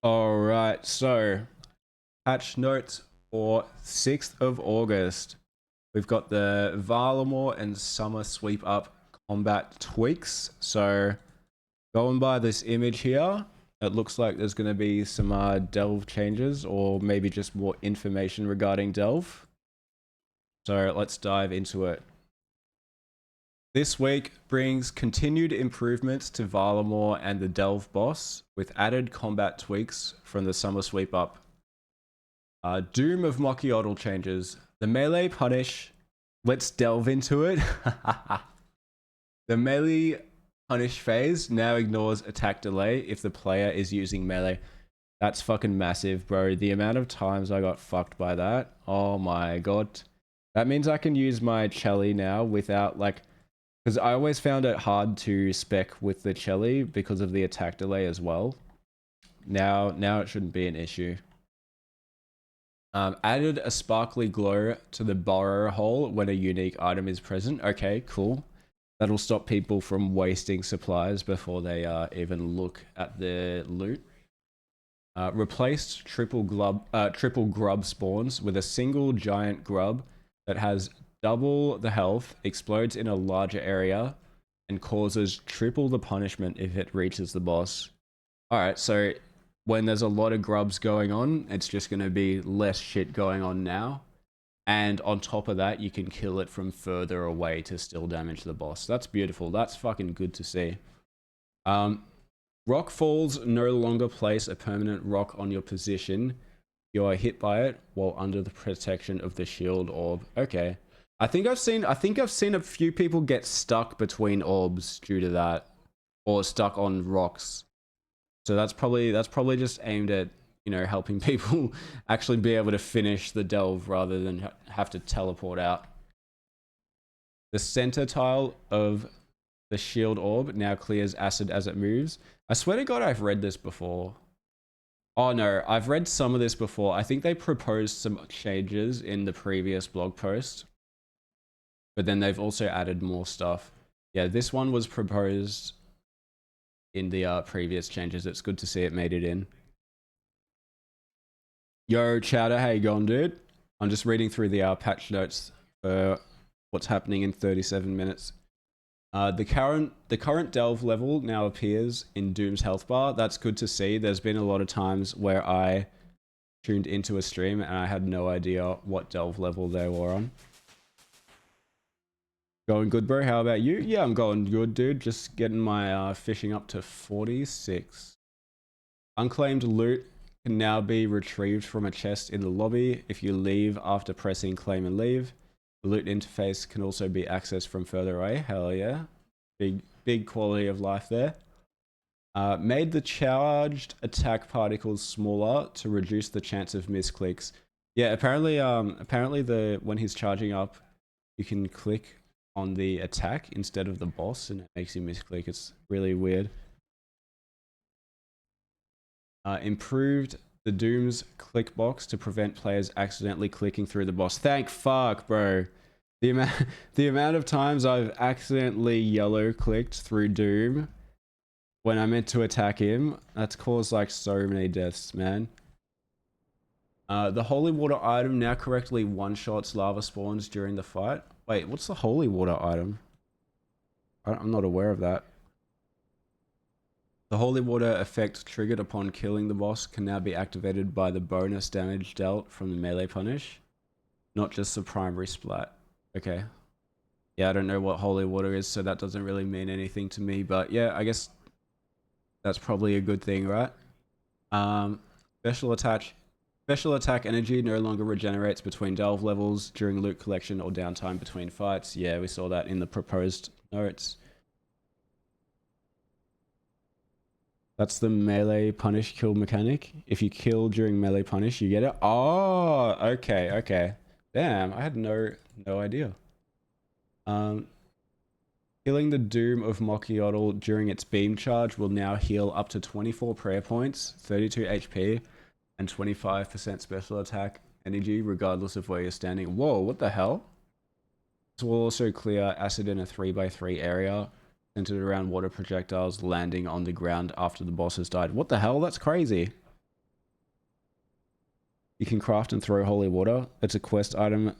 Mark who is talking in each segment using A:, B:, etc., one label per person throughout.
A: All right, so patch notes for 6th of August. We've got the Varlamore and Summer Sweep Up combat tweaks. So going by this image here, it looks like there's going to be some delve changes or maybe just more information regarding delve. So let's dive into it. This week brings continued improvements to Varlamore and the delve boss with added combat tweaks from the Summer Sweep Up. Doom of Mochiodal changes. The melee punish. Let's delve into it. The melee punish phase now ignores attack delay if the player is using melee. That's fucking massive, bro. The amount of times I got fucked by that. Oh my god. That means I can use my Chelly now without like... Because I always found it hard to spec with the Chelly because of the attack delay as well. Now it shouldn't be an issue. Added a sparkly glow to the burrow hole when a unique item is present. Okay, cool. That'll stop people from wasting supplies before they even look at the loot. Replaced triple grub spawns with a single giant grub that has double the health, explodes in a larger area, and causes triple the punishment if it reaches the boss. Alright, so when there's a lot of grubs going on, it's just going to be less shit going on now. And on top of that, you can kill it from further away to still damage the boss. That's beautiful. That's fucking good to see. Rock falls no longer place a permanent rock on your position. You are hit by it while under the protection of the shield orb. Okay. I think I've seen a few people get stuck between orbs due to that. Or stuck on rocks. So that's probably just aimed at, you know, helping people actually be able to finish the delve rather than have to teleport out. The center tile of the shield orb now clears acid as it moves. I swear to God, I've read this before. Oh no, I've read some of this before. I think they proposed some changes in the previous blog post. But then they've also added more stuff. Yeah, this one was proposed in the previous changes. It's good to see it made it in. Yo, Chowder, how you going, dude? I'm just reading through the patch notes for what's happening in 37 minutes. The current delve level now appears in Doom's health bar. That's good to see. There's been a lot of times where I tuned into a stream and I had no idea what delve level they were on. Going good, bro. How about you? Yeah, I'm going good, dude. Just getting my fishing up to 46. Unclaimed loot can now be retrieved from a chest in the lobby if you leave after pressing claim and leave. The loot interface can also be accessed from further away. Hell yeah. Big quality of life there. Made the charged attack particles smaller to reduce the chance of misclicks. Yeah, apparently when he's charging up, you can click on the attack instead of the boss and it makes you misclick. It's really weird. Improved the Doom's click box to prevent players accidentally clicking through the boss. Thank fuck, bro. The amount of times I've accidentally yellow clicked through Doom when I meant to attack him, that's caused like so many deaths, man. The holy water item now correctly one-shots lava spawns during the fight. Wait, what's the holy water item? I'm not aware of that. The holy water effect triggered upon killing the boss can now be activated by the bonus damage dealt from the melee punish, not just the primary splat. Okay. Yeah, I don't know what holy water is, so that doesn't really mean anything to me, but yeah, I guess that's probably a good thing, right? Special attack energy no longer regenerates between delve levels during loot collection or downtime between fights. Yeah, we saw that in the proposed notes. That's the melee punish kill mechanic. If you kill during melee punish, you get it. Oh, okay. Damn, I had no idea. Killing the Doom of Mochiodal during its beam charge will now heal up to 24 prayer points, 32 HP, and 25% special attack energy, regardless of where you're standing. Whoa, what the hell? This will also clear acid in a 3x3 area, centered around water projectiles landing on the ground after the boss has died. What the hell? That's crazy. You can craft and throw holy water. It's a quest item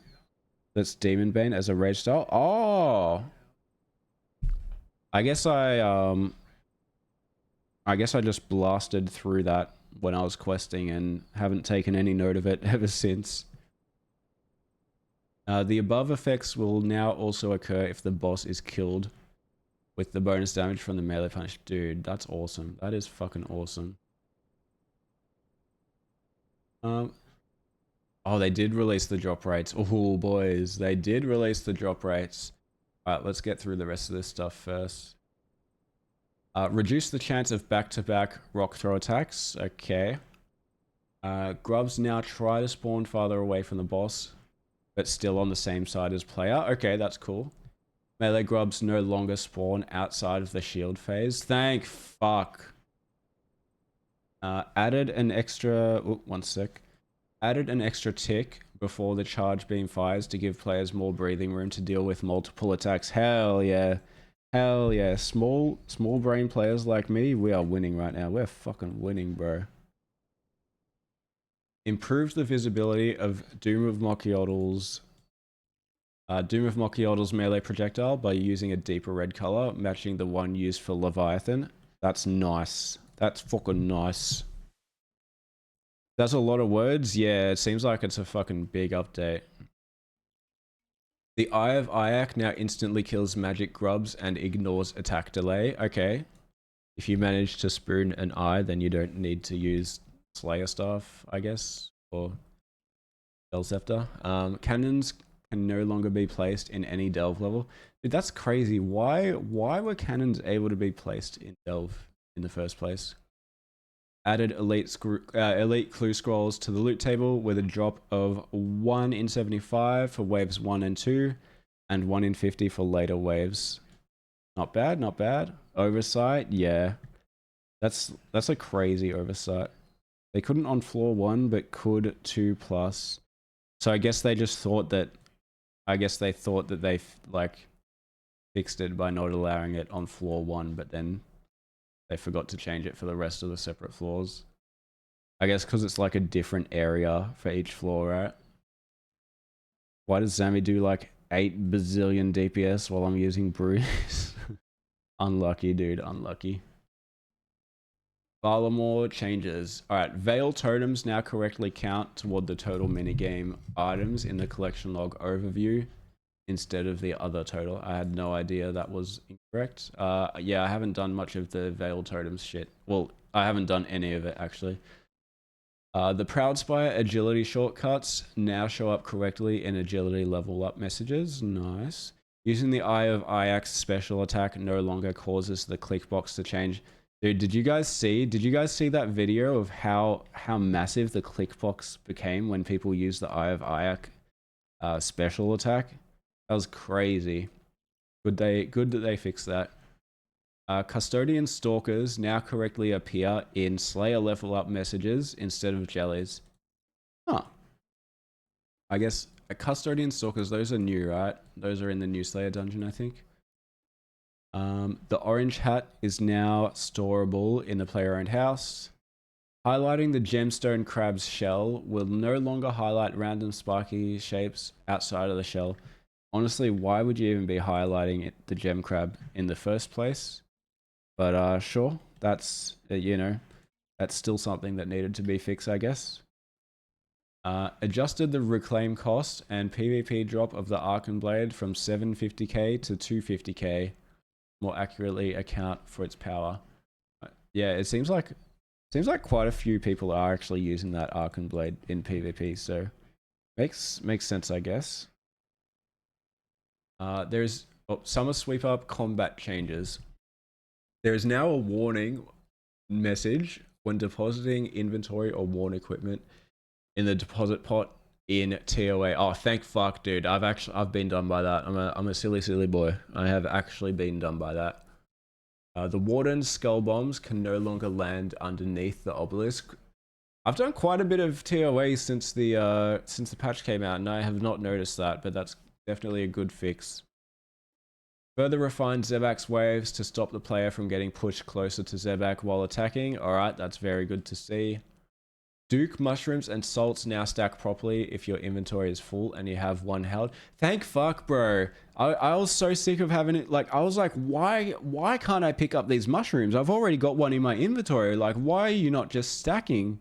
A: that's Demon Bane as a rage style. Oh, I guess I guess I just blasted through that when I was questing and haven't taken any note of it ever since. The above effects will now also occur if the boss is killed with the bonus damage from the melee punch. Dude, that's awesome. That is fucking awesome. Oh, they did release the drop rates. Oh, boys, they did release the drop rates. All right, let's get through the rest of this stuff first. Reduce the chance of back-to-back rock throw attacks. Okay. Grubs now try to spawn farther away from the boss, but still on the same side as player. Okay, that's cool. Melee grubs no longer spawn outside of the shield phase. Thank fuck. Added an extra... Oh, one sec. Added an extra tick before the charge beam fires to give players more breathing room to deal with multiple attacks. Hell yeah. Hell yeah. Small brain players like me, we are winning right now. We're fucking winning, bro. Improves the visibility of Doom of Mokyodl's melee projectile by using a deeper red color, matching the one used for Leviathan. That's nice. That's fucking nice. That's a lot of words. Yeah, it seems like it's a fucking big update. The Eye of Ayak now instantly kills magic grubs and ignores attack delay. Okay. If you manage to spoon an eye, then you don't need to use Slayer Staff, I guess, or Spell Scepter. Cannons can no longer be placed in any delve level. Dude, that's crazy. Why were cannons able to be placed in delve in the first place? Added elite clue scrolls to the loot table with a drop of 1 in 75 for waves 1 and 2, and 1 in 50 for later waves. Not bad, not bad. Oversight, yeah. That's a crazy oversight. They couldn't on floor 1, but could 2+. So I guess they just thought that... they like fixed it by not allowing it on floor 1, but then they forgot to change it for the rest of the separate floors. I guess because it's like a different area for each floor, right? Why does Zami do like 8 bazillion DPS while I'm using Bruce? Unlucky, dude, unlucky. Valamore changes. Alright, Veil Totems now correctly count toward the total minigame items in the collection log overview instead of the other total. I had no idea that was incorrect. Yeah, I haven't done much of the Veil Totems shit. Well, I haven't done any of it, actually. The Proudspire agility shortcuts now show up correctly in agility level up messages. Nice. Using the Eye of Ajax special attack no longer causes the click box to change. Dude, did you guys see that video of how massive the click box became when people used the Eye of Ajax special attack? That was crazy. Good that they fixed that. Custodian Stalkers now correctly appear in Slayer level up messages instead of jellies. Huh. I guess Custodian Stalkers, those are new, right? Those are in the new Slayer dungeon, I think. The orange hat is now storable in the player-owned house. Highlighting the gemstone crab's shell will no longer highlight random spiky shapes outside of the shell. Honestly, why would you even be highlighting the gem crab in the first place? But sure, that's, that's still something that needed to be fixed, I guess. Adjusted the reclaim cost and PvP drop of the Arcan Blade from 750k to 250k. More accurately account for its power. Yeah, it seems like quite a few people are actually using that Arcan Blade in PvP, so makes sense, I guess. There's Summer Sweep Up combat changes. There is now a warning message when depositing inventory or worn equipment in the deposit pot in TOA. Oh, thank fuck, dude. I've been done by that. I'm a silly boy. I have actually been done by that. The Warden's skull bombs can no longer land underneath the obelisk. I've done quite a bit of TOA since the patch came out, and I have not noticed that, but that's definitely a good fix. Further refined Zebak's waves to stop the player from getting pushed closer to Zebak while attacking. Alright, that's very good to see. Duke mushrooms and salts now stack properly if your inventory is full and you have one held. Thank fuck, bro. I was so sick of having it. Like, I was like, why can't I pick up these mushrooms? I've already got one in my inventory. Like, why are you not just stacking?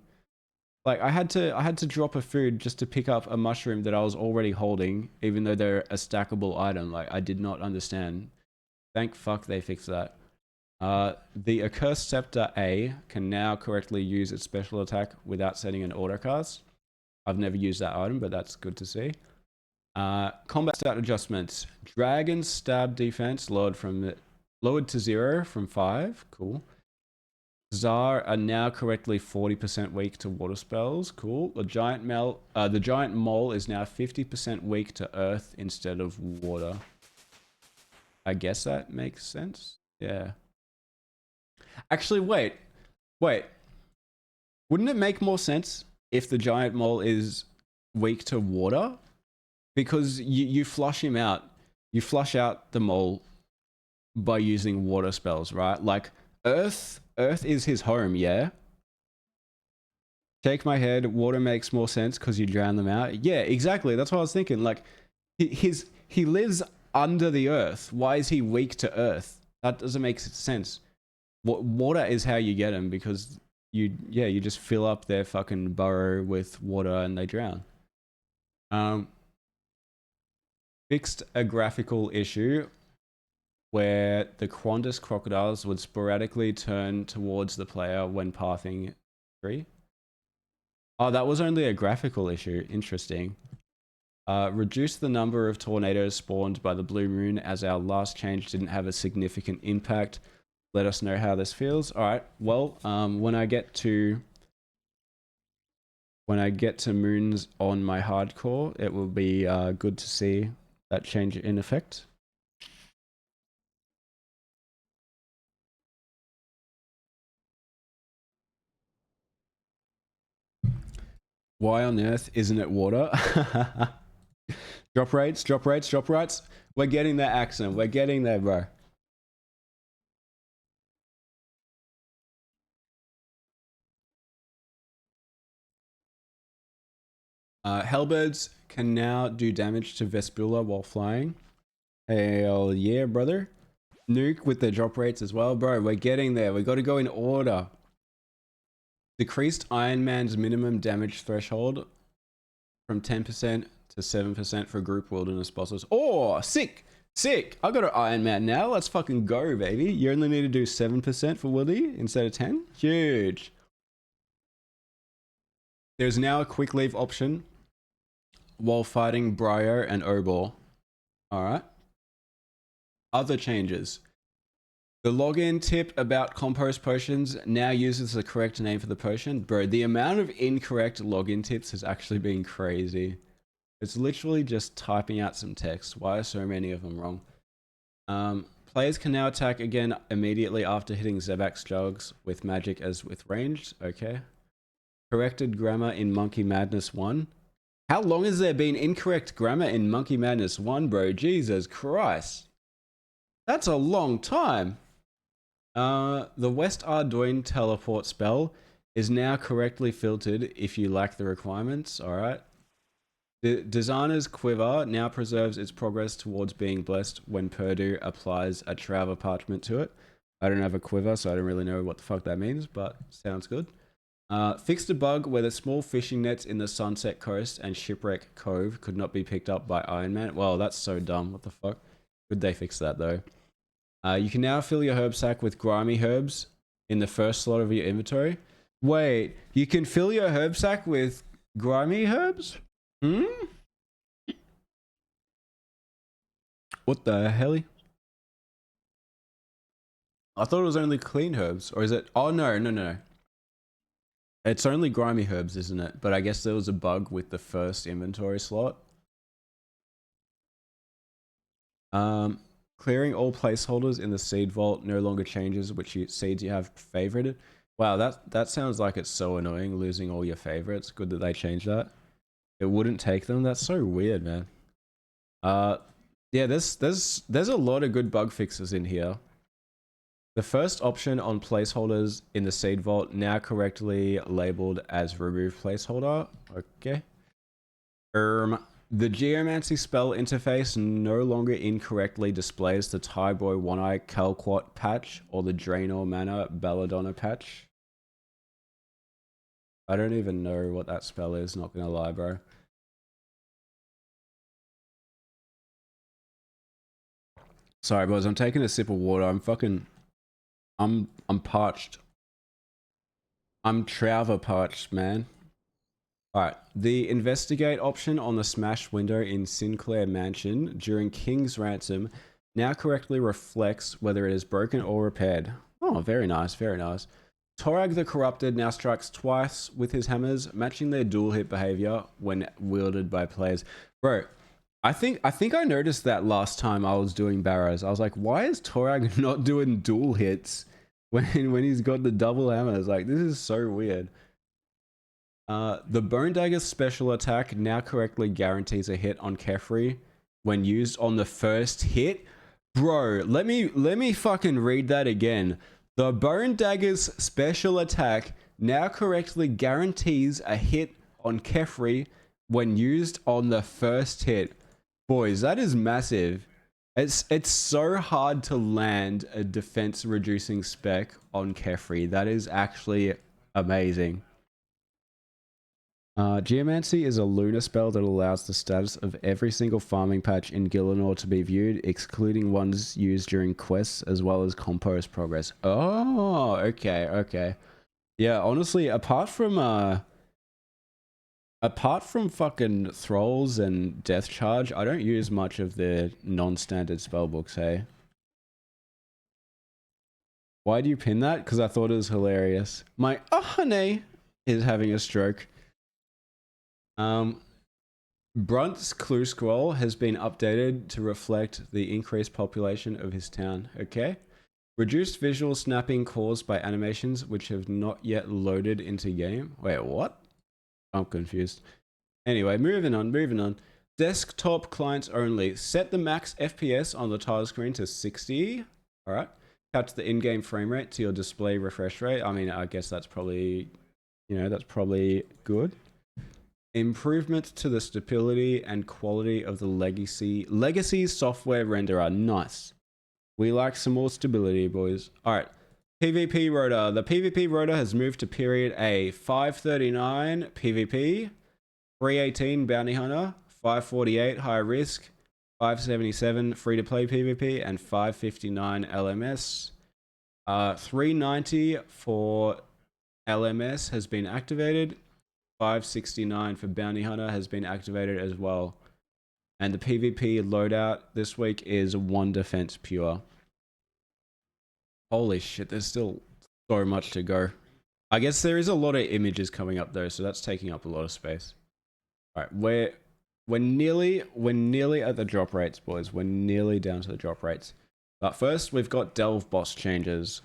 A: Like, I had to drop a food just to pick up a mushroom that I was already holding, even though they're a stackable item. Like, I did not understand. Thank fuck they fixed that. The Accursed Scepter A can now correctly use its special attack without setting an autocast. I've never used that item, but that's good to see. Combat stat adjustments. Dragon Stab defense lowered to 0 from 5. Cool. Czar are now correctly 40% weak to water spells. Cool. The giant mole is now 50% weak to earth instead of water. I guess that makes sense. Yeah. Actually, wait. Wouldn't it make more sense if the giant mole is weak to water? Because you flush him out. You flush out the mole by using water spells, right? Like, Earth is his home, yeah? Shake my head, water makes more sense because you drown them out. Yeah, exactly. That's what I was thinking. Like, he lives under the earth. Why is he weak to earth? That doesn't make sense. Water is how you get them, because you just fill up their fucking burrow with water and they drown. Fixed a graphical issue where the Quandus crocodiles would sporadically turn towards the player when pathing tree. Oh, that was only a graphical issue. Interesting. Reduce the number of tornadoes spawned by the blue moon, as our last change didn't have a significant impact. Let us know how this feels. All right. Well, when I get to moons on my hardcore, it will be good to see that change in effect. Why on earth isn't it water? Drop rates. We're getting that accent. We're getting there, bro. Hellbirds can now do damage to Vespula while flying. Hell yeah, brother. Nuke with the drop rates as well, bro. We're getting there. We got to go in order. Decreased Iron Man's minimum damage threshold from 10% to 7% for group wilderness bosses. Oh, sick. I got an Iron Man now. Let's fucking go, baby. You only need to do 7% for Wildy instead of 10. Huge. There's now a quick leave option while fighting Briar and Obor. Alright. Other changes. The login tip about compost potions now uses the correct name for the potion. Bro, the amount of incorrect login tips has actually been crazy. It's literally just typing out some text. Why are so many of them wrong? Players can now attack again immediately after hitting Zebak's jugs with magic as with ranged. Okay. Corrected grammar in Monkey Madness 1. How long has there been incorrect grammar in Monkey Madness 1, bro? Jesus Christ. That's a long time. The West Ardoin teleport spell is now correctly filtered if you lack the requirements. Alright. The designer's quiver now preserves its progress towards being blessed when Purdue applies a travel parchment to it. I don't have a quiver, so I don't really know what the fuck that means, but sounds good. Fixed a bug where the small fishing nets in the Sunset Coast and Shipwreck Cove could not be picked up by Iron Man. Well, that's so dumb. What the fuck? Could they fix that, though? You can now fill your herb sack with grimy herbs in the first slot of your inventory. Wait, you can fill your herb sack with grimy herbs? What the hell? I thought it was only clean herbs. Or is it? Oh, no. It's only grimy herbs, isn't it? But I guess there was a bug with the first inventory slot. Clearing all placeholders in the seed vault no longer changes which seeds you have favorited. Wow, that sounds like it's so annoying, losing all your favorites. Good that they changed that. It wouldn't take them. That's so weird, man. Yeah, there's a lot of good bug fixes in here. The first option on placeholders in the seed vault now correctly labeled as remove placeholder. Okay. The Geomancy spell interface no longer incorrectly displays the Tyboy One-Eye Calquat patch or the Draenor Mana Belladonna patch. I don't even know what that spell is, not gonna lie, bro. Sorry, boys, I'm taking a sip of water. I'm parched. I'm trouser parched, man. Alright, the investigate option on the smash window in Sinclair Mansion during King's Ransom now correctly reflects whether it is broken or repaired. Oh, very nice, very nice. Torag the Corrupted now strikes twice with his hammers, matching their dual hit behavior when wielded by players. Bro, I think I noticed that last time I was doing Barrows. I was like, why is Torag not doing dual hits when he's got the double hammers? Like, this is so weird. The Bone Dagger's special attack now correctly guarantees a hit on Kefri when used on the first hit. Bro, let me fucking read that again. The Bone Dagger's special attack now correctly guarantees a hit on Kefri when used on the first hit. Boys, that is massive. It's so hard to land a defense reducing spec on Kefri. That is actually amazing. Geomancy is a lunar spell that allows the status of every single farming patch in Gielinor to be viewed, excluding ones used during quests as well as compost progress. Oh, okay, okay. Yeah, honestly, apart from fucking Thralls and Death Charge, I don't use much of the non-standard spellbooks, hey? Why do you pin that? Because I thought it was hilarious. My honey is having a stroke. Brunt's clue scroll has been updated to reflect the increased population of his town. Okay. Reduced visual snapping caused by animations which have not yet loaded into game. Wait, what? I'm confused. Anyway, moving on. Desktop clients only. Set the max FPS on the tile screen to 60. All right. Cut the in-game frame rate to your display refresh rate. I mean, I guess that's probably, that's probably good. Improvement to the stability and quality of the legacy software renderer. Nice. We like some more stability, boys. All right. PvP rotor. The PvP rotor has moved to period A. 539 PvP, 318 bounty hunter, 548 high risk, 577 free to play PvP, and 559 LMS. 390 for LMS has been activated. 569 for Bounty Hunter has been activated as well. And the PvP loadout this week is 1 defense pure. Holy shit, there's still so much to go. I guess there is a lot of images coming up though, so that's taking up a lot of space. Alright, we're nearly at the drop rates, boys. We're nearly down to the drop rates. But first, we've got Delve boss changes.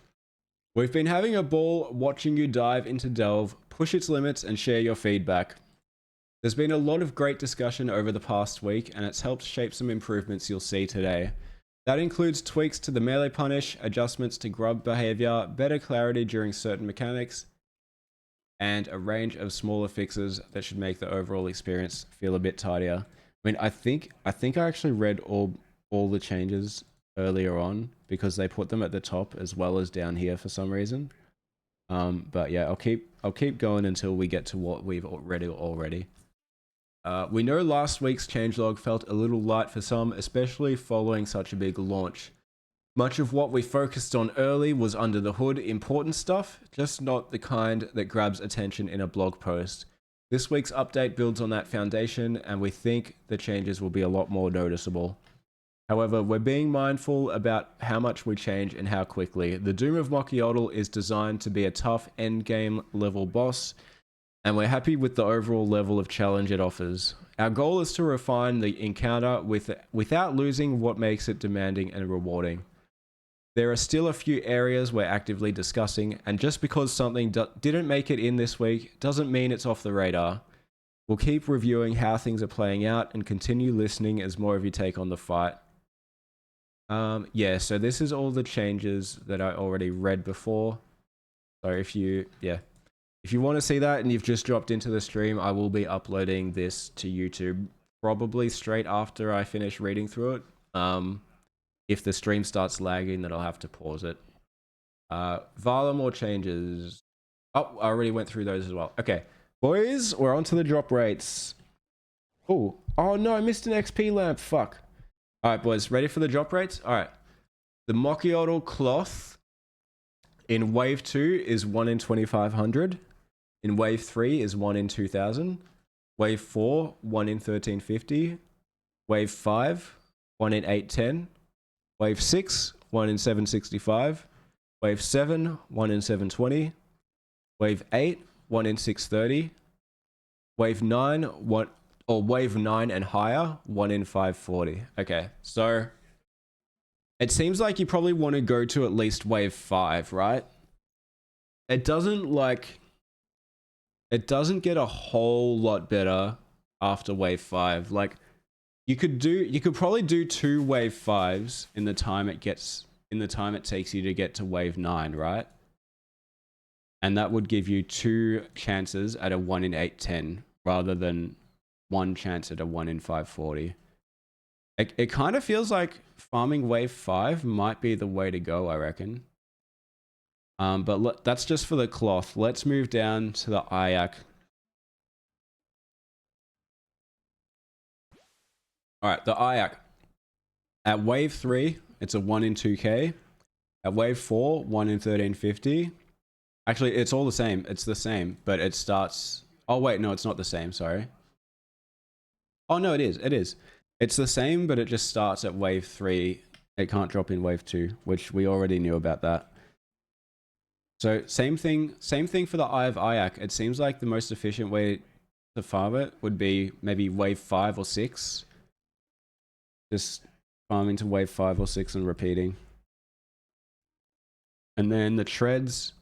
A: We've been having a ball watching you dive into Delve, push its limits, and share your feedback. There's been a lot of great discussion over the past week, and it's helped shape some improvements you'll see today. That includes tweaks to the melee punish, adjustments to grub behavior, better clarity during certain mechanics, and a range of smaller fixes that should make the overall experience feel a bit tidier. I mean, I think I actually read all the changes earlier on because they put them at the top as well as down here for some reason. But yeah, I'll keep going until we get to what we've read already. We know last week's changelog felt a little light for some, especially following such a big launch. Much of what we focused on early was under the hood important stuff, just not the kind that grabs attention in a blog post. This week's update builds on that foundation, and we think the changes will be a lot more noticeable. However, we're being mindful about how much we change and how quickly. The Doom of Mokyotl is designed to be a tough endgame level boss, and we're happy with the overall level of challenge it offers. Our goal is to refine the encounter without losing what makes it demanding and rewarding. There are still a few areas we're actively discussing, and just because something didn't make it in this week doesn't mean it's off the radar. We'll keep reviewing how things are playing out and continue listening as more of you take on the fight. Yeah, so this is all the changes that I already read before. So if you want to see that and you've just dropped into the stream, I will be uploading this to YouTube probably straight after I finish reading through it. If the stream starts lagging, then I'll have to pause it. Varlamore changes. Oh, I already went through those as well. Okay, boys, we're on to the drop rates. Oh no, I missed an XP lamp. Fuck. All right, boys, ready for the drop rates? All right. The Mochiodal cloth in wave 2 is 1 in 2500. In wave 3 is 1 in 2000. Wave 4, 1 in 1350. Wave 5, 1 in 810. Wave 6, 1 in 765. Wave 7, 1 in 720. Wave 8, 1 in 630. Wave 9, wave 9 and higher, 1 in 540. Okay, so it seems like you probably want to go to at least wave 5, right? It doesn't get a whole lot better after wave 5. Like you could probably do 2 wave 5s in the time it takes you to get to wave 9, right? And that would give you 2 chances at a 1 in 810 rather than 1 chance at a 1 in 540. It kind of feels like farming wave 5 might be the way to go, I reckon. But that's just for the cloth. Let's move down to the Ayak. Alright, the Ayak. At wave 3, it's a 1 in 2k. At wave 4, 1 in 1350. Actually, it's all the same. It's the same, but it starts... Oh, wait, no, it's not the same, sorry. Oh, no, it is. It is. It's the same, but it just starts at wave 3. It can't drop in wave 2, which we already knew about that. So, same thing for the Eye of Ayak. It seems like the most efficient way to farm it would be maybe wave 5 or 6. Just farming to wave 5 or 6 and repeating. And then the treads...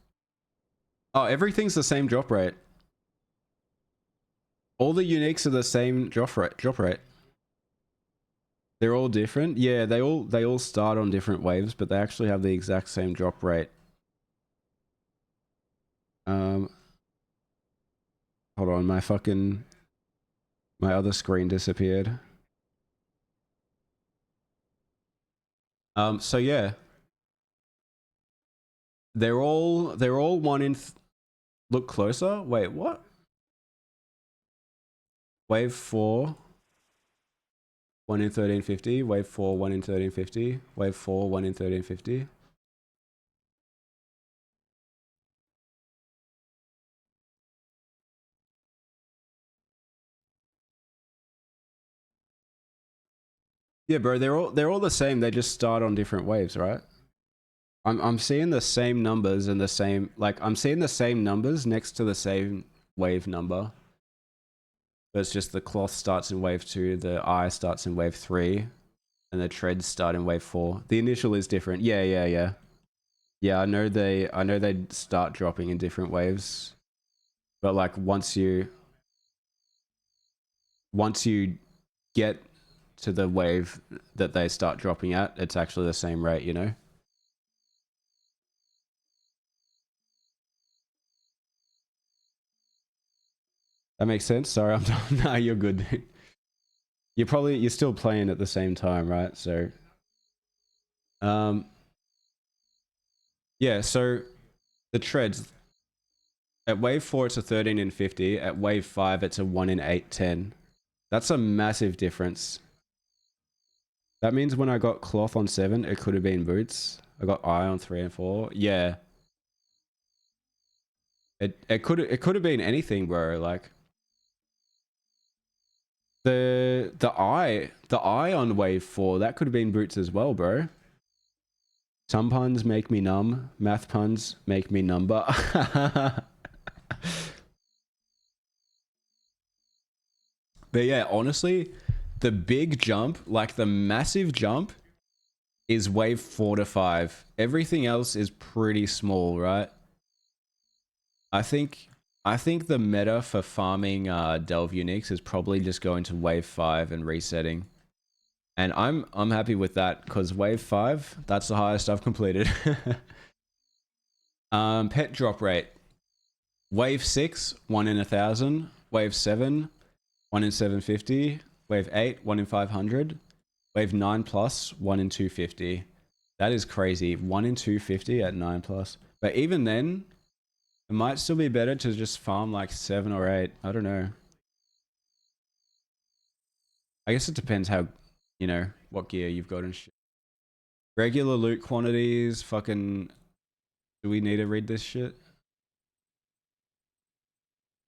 A: Oh, everything's the same drop rate. All the uniques are the same drop rate. They're all different. Yeah, they all start on different waves, but they actually have the exact same drop rate. Hold on, my other screen disappeared. So yeah. They're all 1 in... Look closer. Wait, what? Wave 4, 1 in 1350. Wave 4, 1 in 1350. Wave 4, 1 in 1350. Yeah, bro, they're all the same. They just start on different waves, right? I'm seeing the same numbers and the same, like, I'm seeing the same numbers next to the same wave number. But it's just the cloth starts in wave 2, the eye starts in wave 3, and the treads start in wave 4. The initial is different. Yeah. Yeah, I know they start dropping in different waves. But like once you get to the wave that they start dropping at, it's actually the same rate, you know? That makes sense. Sorry, I'm done. Nah, you're good. You're still playing at the same time, right? So, yeah. So the treads at wave 4, it's a 13 in 50. At wave 5, it's a 1 in 810. That's a massive difference. That means when I got cloth on 7, it could have been boots. I got eye on 3 and 4. Yeah. It could have been anything, bro. Like the eye on wave 4, that could have been boots as well, bro. Some puns make me numb. Math puns make me number. But yeah, honestly, the big jump, like the massive jump, is wave 4 to 5. Everything else is pretty small, right? I think the meta for farming Delve Uniques is probably just going to wave 5 and resetting. And I'm happy with that because wave 5, that's the highest I've completed. Pet drop rate. Wave 6, 1 in 1,000. Wave 7, 1 in 750. Wave 8, 1 in 500. Wave 9 plus, 1 in 250. That is crazy. 1 in 250 at 9 plus. But even then, it might still be better to just farm like 7 or 8. I don't know. I guess it depends how, you know, what gear you've got and shit. Regular loot quantities, fucking... Do we need to read this shit?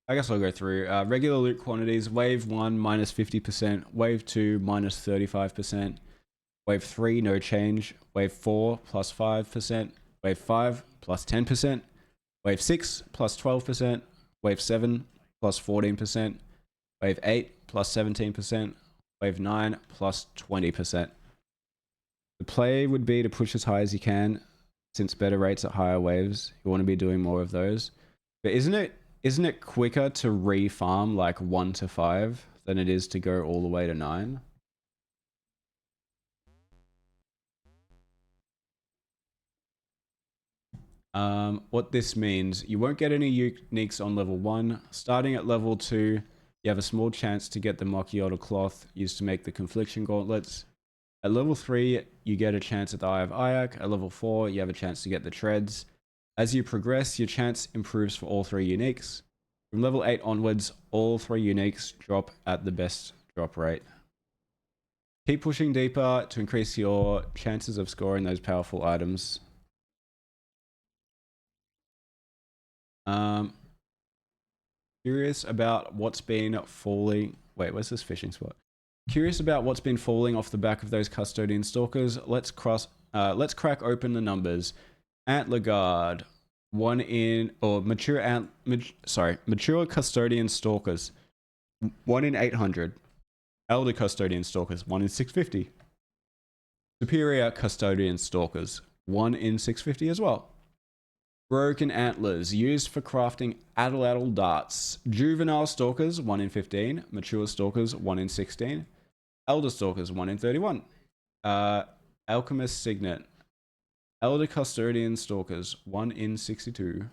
A: I guess I'll go through. Regular loot quantities, wave 1 minus 50%, wave 2 minus 35%, wave 3 no change, wave 4 plus 5%, wave 5 plus 10%, wave 6 plus 12%, wave 7 plus 14%, wave 8 plus 17%, wave 9 plus 20%. The play would be to push as high as you can, since better rates at higher waves. You want to be doing more of those. But isn't it quicker to re-farm like 1 to 5 than it is to go all the way to 9? What this means, you won't get any uniques on level 1. Starting at level 2, you have a small chance to get the Mochiota cloth used to make the Confliction gauntlets. At level 3, you get a chance at the Eye of Ayak. At level 4, you have a chance to get the treads. As you progress, your chance improves for all 3 uniques. From level 8 onwards, all 3 uniques drop at the best drop rate. Keep pushing deeper to increase your chances of scoring those powerful items. Curious about what's been falling... Wait, where's this fishing spot? Curious about what's been falling off the back of those custodian stalkers. Let's crack open the numbers. Antler Guard, 1 in... Or mature custodian stalkers, 1 in 800. Elder custodian stalkers, 1 in 650. Superior custodian stalkers, 1 in 650 as well. Broken antlers, used for crafting addle darts. Juvenile stalkers, 1 in 15. Mature stalkers, 1 in 16. Elder stalkers, 1 in 31. Alchemist signet. Elder custodian stalkers, 1 in 62.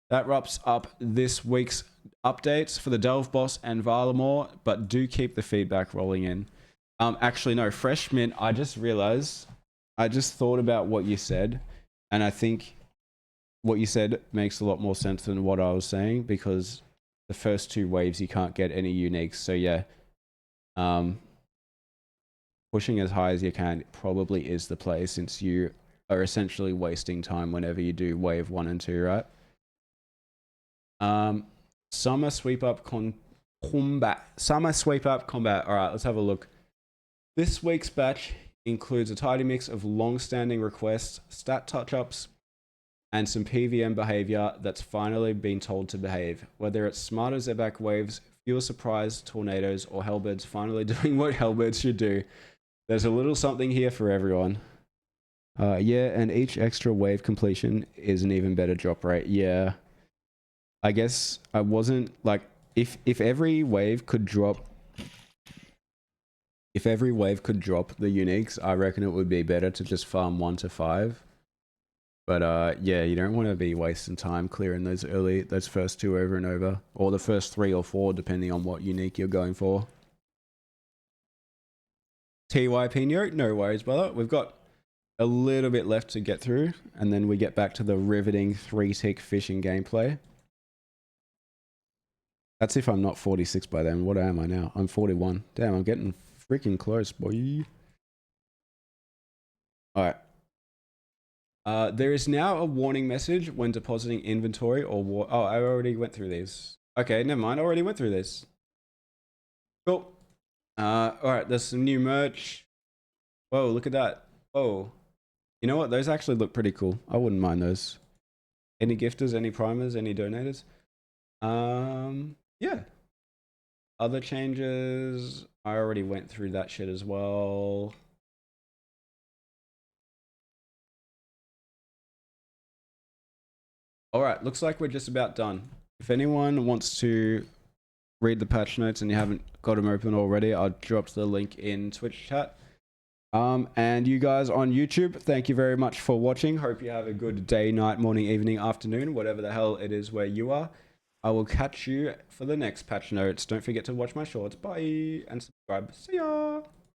A: That wraps up this week's updates for the Delve Boss and Varlamore, but do keep the feedback rolling in. Actually, no, Fresh Mint, I just realized, I just thought about what you said, and I think what you said makes a lot more sense than what I was saying, because the first 2 waves you can't get any uniques. So yeah, pushing as high as you can probably is the play, since you are essentially wasting time whenever you do wave 1 and 2, right? Summer sweep up combat. Summer sweep up combat. All right, let's have a look. This week's batch includes a tidy mix of long-standing requests, stat touch-ups, and some PVM behavior that's finally been told to behave. Whether it's smarter Zebak waves, fewer surprise tornadoes, or Hellbirds finally doing what Hellbirds should do, there's a little something here for everyone. Yeah, and each extra wave completion is an even better drop rate. Yeah. I guess I wasn't like, if every wave could drop the uniques, I reckon it would be better to just farm 1 to 5. But yeah, you don't want to be wasting time clearing those first 2 over and over, or the first 3 or 4, depending on what unique you're going for. TYP no worries, brother. We've got a little bit left to get through, and then we get back to the riveting 3-tick fishing gameplay. That's if I'm not 46 by then. What am I now? I'm 41. Damn, I'm getting freaking close, boy. Alright. There is now a warning message when depositing inventory or oh, I already went through these. Okay, never mind. I already went through this. Cool. Alright, there's some new merch. Whoa, look at that. Oh. You know what? Those actually look pretty cool. I wouldn't mind those. Any gifters, any primers, any donators? Yeah. Other changes. I already went through that shit as well. Alright, looks like we're just about done. If anyone wants to read the patch notes and you haven't got them open already, I'll drop the link in Twitch chat. And you guys on YouTube, thank you very much for watching. Hope you have a good day, night, morning, evening, afternoon, whatever the hell it is where you are. I will catch you for the next patch notes. Don't forget to watch my shorts. Bye. And subscribe. See ya.